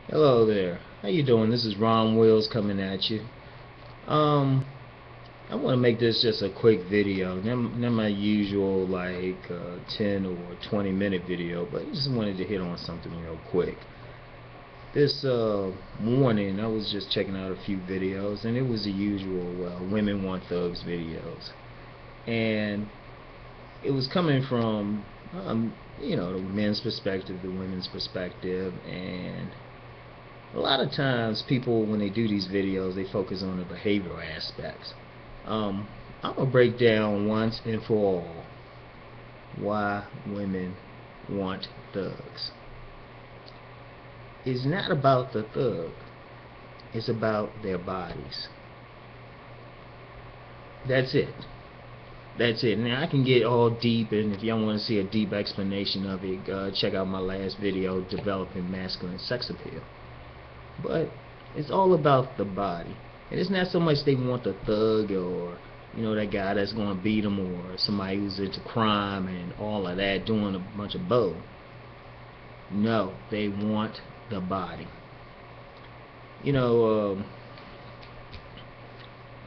Hello there. How you doing? This is Ron Wills coming at you. Um, I want to make this just a quick video, not my usual 10 or 20-minute video, but I just wanted to hit on something real quick. This morning, I was just checking out a few videos, and it was the usual Women Want Thugs videos, and it was coming from the men's perspective, the women's perspective, and a lot of times people, when they do these videos, they focus on the behavioral aspects. I'm gonna break down once and for all why women want thugs. It's not about the thug, it's about their bodies. That's it. That's it. Now I can get all deep, and if y'all want to see a deep explanation of it, check out my last video, Developing Masculine Sex Appeal. But it's all about the body. And it's not so much they want the thug, or that guy that's going to beat them, or somebody who's into crime and all of that, doing a bunch of blow. No, they want the body. You know,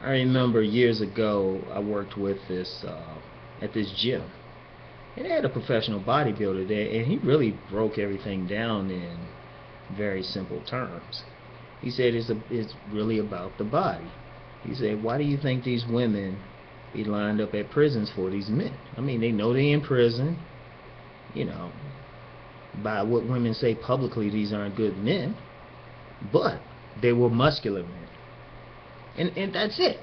I remember years ago I worked with this at this gym, and they had a professional bodybuilder there, and he really broke everything down in very simple terms. He said it's really about the body. He said, why do you think these women be lined up at prisons for these men? I mean, they know they're in prison. You know, by what women say publicly, these aren't good men, but they were muscular men, and that's it.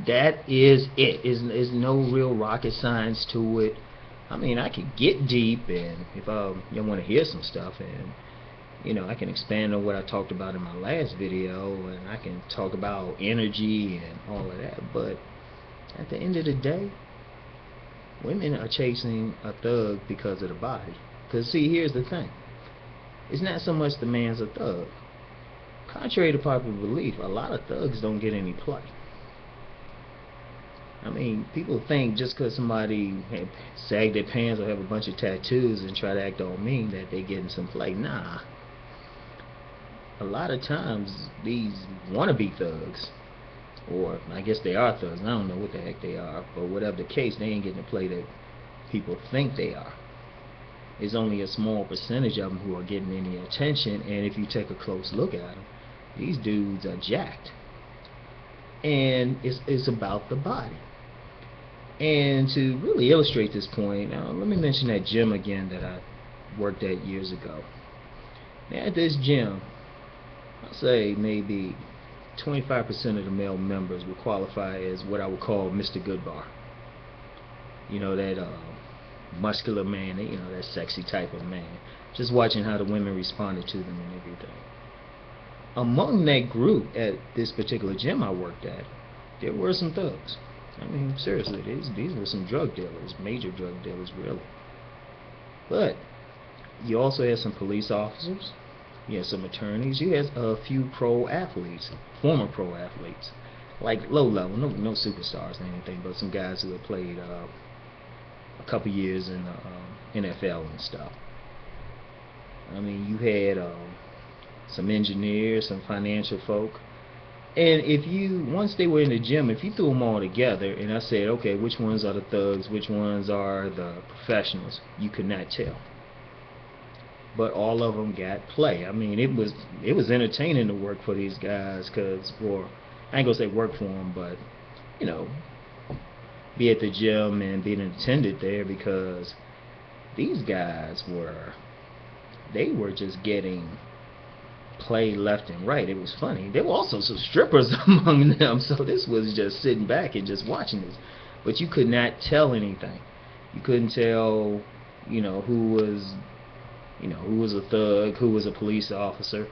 That is it. Is no real rocket science to it. I mean, I could get deep, and if you want to hear some stuff, and I can expand on what I talked about in my last video, and I can talk about energy and all of that. But at the end of the day, women are chasing a thug because of the body. Because, see, here's the thing. It's not so much the man's a thug. Contrary to popular belief, a lot of thugs don't get any play. I mean, people think just because somebody sag their pants or have a bunch of tattoos and try to act all mean that they getting some play. Nah. A lot of times, these wannabe thugs, or I guess they are thugs, I don't know what the heck they are, but whatever the case, they ain't getting the play that people think they are. It's only a small percentage of them who are getting any attention, and if you take a close look at them, these dudes are jacked. And it's about the body. And to really illustrate this point, now let me mention that gym again that I worked at years ago. Now at this gym, I'll say maybe 25% of the male members would qualify as what I would call Mr. Goodbar. That muscular man, that sexy type of man. Just watching how the women responded to them and everything. Among that group at this particular gym I worked at, there were some thugs. I mean, seriously, these were some drug dealers, major drug dealers, really. But you also had some police officers, you had some attorneys, you had a few pro athletes, former pro athletes, like low level, no superstars or anything, but some guys who had played a couple years in the NFL and stuff. I mean, you had some engineers, some financial folk. And if you, once they were in the gym, if you threw them all together and I said, okay, which ones are the thugs, which ones are the professionals, you could not tell. But all of them got play. I mean, it was entertaining to work for these guys, or I ain't gonna say work for them, but you know, be at the gym and being attended there, because these guys they were just getting play left and right. It was funny. There were also some strippers among them, so this was just sitting back and just watching this. But you could not tell anything. You couldn't tell, who was a thug, who was a police officer.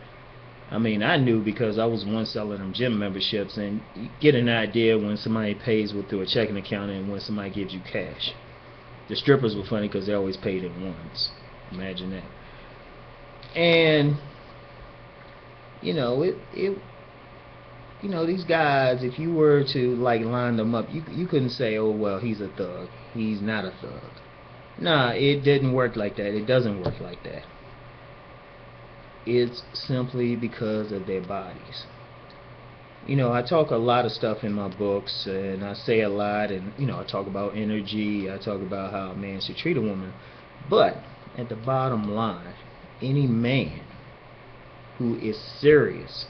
I mean, I knew because I was once selling them gym memberships, and you get an idea when somebody pays through a checking account and when somebody gives you cash. The strippers were funny because they always paid in ones. Imagine that. And these guys, if you were to line them up, you couldn't say, oh well, he's a thug, he's not a thug. Nah, it didn't work like that. It doesn't work like that. it's simply because of their bodies. You know, I talk a lot of stuff in my books, and I say a lot, and you know, I talk about energy, I talk about how a man should treat a woman. But at the bottom line, any man who is serious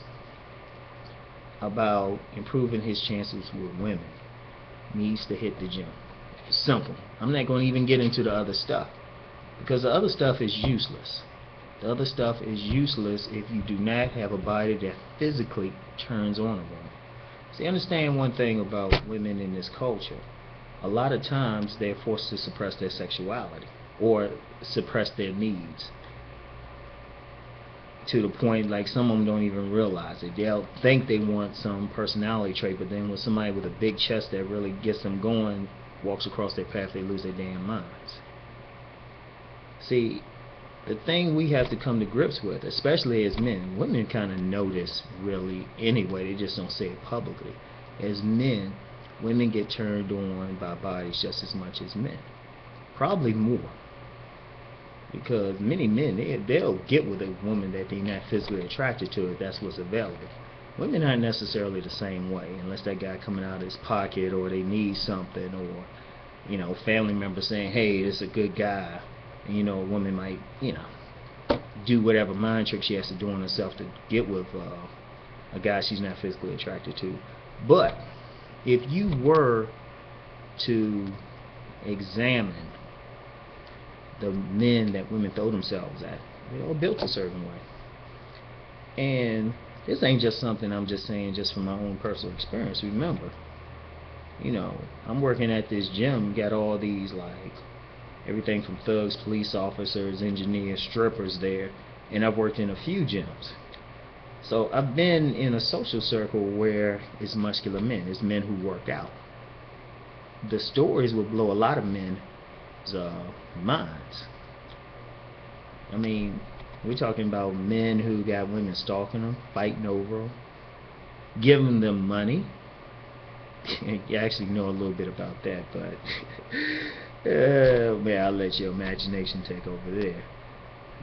about improving his chances with women needs to hit the gym. Simple. I'm not going to even get into the other stuff, because the other stuff is useless. The other stuff is useless if you do not have a body that physically turns on a woman. See, understand one thing about women in this culture. A lot of times they're forced to suppress their sexuality or suppress their needs, to the point like some of them don't even realize it. They'll think they want some personality trait, but then when somebody with a big chest that really gets them going walks across their path, they lose their damn minds. See, the thing we have to come to grips with, especially as men, women kind of know this really anyway, they just don't say it publicly. As men, women get turned on by bodies just as much as men. Probably more. Because many men, they'll get with a woman that they're not physically attracted to if that's what's available. Women aren't necessarily the same way, unless that guy coming out of his pocket, or they need something, or, you know, family members saying, hey, this is a good guy. And, you know, a woman might, you know, do whatever mind trick she has to do on herself to get with a guy she's not physically attracted to. But if you were to examine the men that women throw themselves at, they're all built a certain way. And this ain't just something I'm just saying just from my own personal experience. Remember, you know, I'm working at this gym, got all these, like, everything from thugs, police officers, engineers, strippers there, and I've worked in a few gyms. So I've been in a social circle where it's muscular men, it's men who work out. The stories will blow a lot of men's minds. I mean, we're talking about men who got women stalking them, fighting over them, giving them money. You actually know a little bit about that, but man, I'll let your imagination take over there.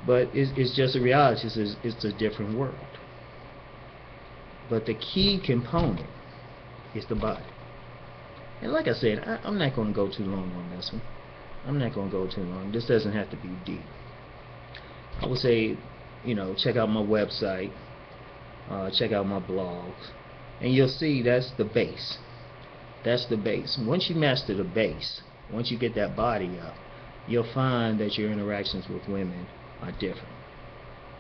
But it's just a reality. It's a different world. But the key component is the body. And like I said, I'm not going to go too long on this one. I'm not going to go too long. This doesn't have to be deep. I would say, you know, check out my website, check out my blogs, and you'll see that's the base. That's the base. Once you master the base, once you get that body up, you'll find that your interactions with women are different.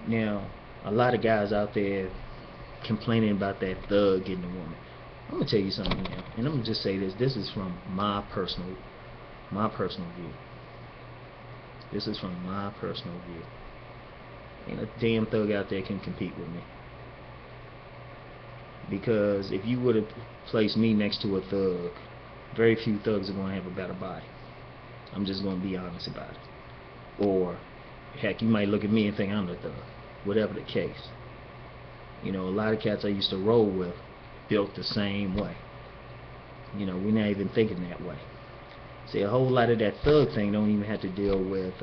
Now, a lot of guys out there complaining about that thug getting a woman. I'm gonna tell you something now, and I'm gonna just say this. This is from my personal view. This is from my personal view. Ain't a damn thug out there can compete with me. Because if you would have placed me next to a thug, very few thugs are going to have a better body. I'm just going to be honest about it. Or, heck, you might look at me and think I'm the thug. Whatever the case. You know, a lot of cats I used to roll with built the same way. You know, we're not even thinking that way. See, a whole lot of that thug thing don't even have to deal with,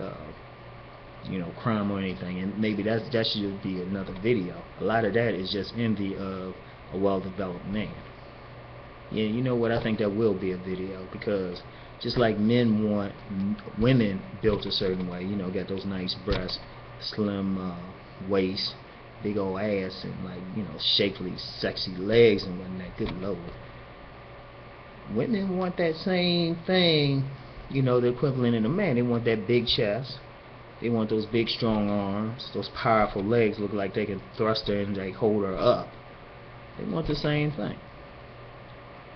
you know, crime or anything. And maybe that should be another video. A lot of that is just envy of a well-developed man. Yeah, you know what, I think that will be a video, because just like men want women built a certain way, you know, got those nice breasts, slim waist, big old ass, and, like, you know, shapely, sexy legs and whatnot. Good lord. Women want that same thing, you know, the equivalent in a man. They want that big chest. They want those big strong arms, those powerful legs, look like they can thrust her and, like, hold her up. They want the same thing.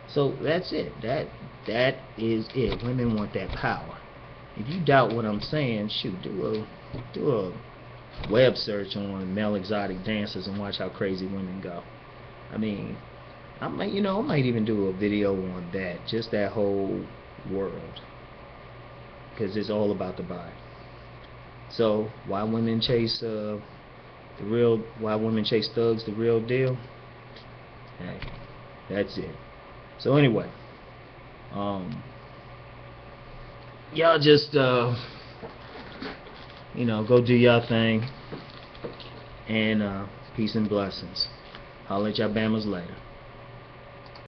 So that's it. That is it. Women want that power. If you doubt what I'm saying, shoot, do a web search on male exotic dancers and watch how crazy women go. I mean, I might even do a video on that, just that whole world, because it's all about the body. So why women chase why women chase thugs, the real deal? Hey, that's it. So anyway, y'all just you know, go do y'all thing, And peace and blessings. Holla at y'all Bammers later.